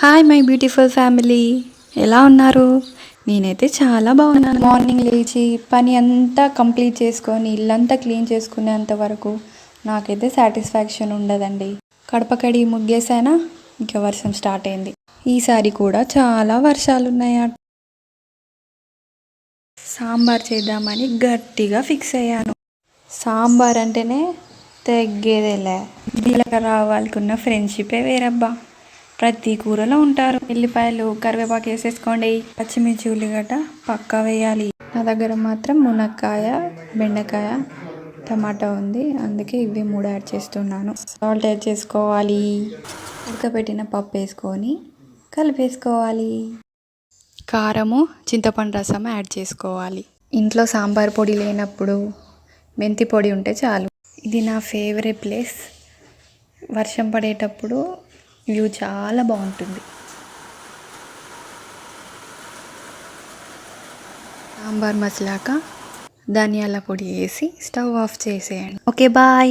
Hi my beautiful family, ఎలా ఉన్నారు? నేనైతే చాలా బాగున్నాను. మార్నింగ్ లేచి పని అంతా కంప్లీట్ చేసుకొని ఇల్లంతా క్లీన్ చేసుకునేంత వరకు నాకైతే సాటిస్ఫాక్షన్ ఉండదండి. కడపకడి ముగ్గేసానా, ఇంకా వర్షం స్టార్ట్ అయింది. ఈసారి కూడా చాలా వర్షాలు ఉన్నాయట. సాంబార్ చేద్దామని గట్టిగా ఫిక్స్ అయ్యాను. సాంబార్ అంటేనే తగ్గేదేలే. జీలకర్ర ఆవాలకున్న ఫ్రెండ్షిపే వేరబ్బా. ప్రతి కూరలో ఉంటారు. ఎల్లిపాయలు కరివేపాకు వేసేసుకోండి. పచ్చిమిర్చి ఉల్లిగడ్డ పక్కా వేయాలి. నా దగ్గర మాత్రం మునక్కాయ, బెండకాయ, టమాటా ఉంది, అందుకే ఇవి 3 యాడ్ చేస్తున్నాను. సాల్ట్ యాడ్ చేసుకోవాలి. ఉడకబెట్టిన పప్పు వేసుకొని కలిపేసుకోవాలి. కారము, చింతపండు రసం యాడ్ చేసుకోవాలి. ఇంట్లో సాంబార్ పొడి లేనప్పుడు మెంతి పొడి ఉంటే చాలు. ఇది నా ఫేవరెట్ ప్లేస్. వర్షం పడేటప్పుడు వ్యూ చాలా బాగుంటుంది. సాంబార్ మసాలాక ధనియాల పొడి వేసి స్టవ్ ఆఫ్ చేసేయండి. Okay bye.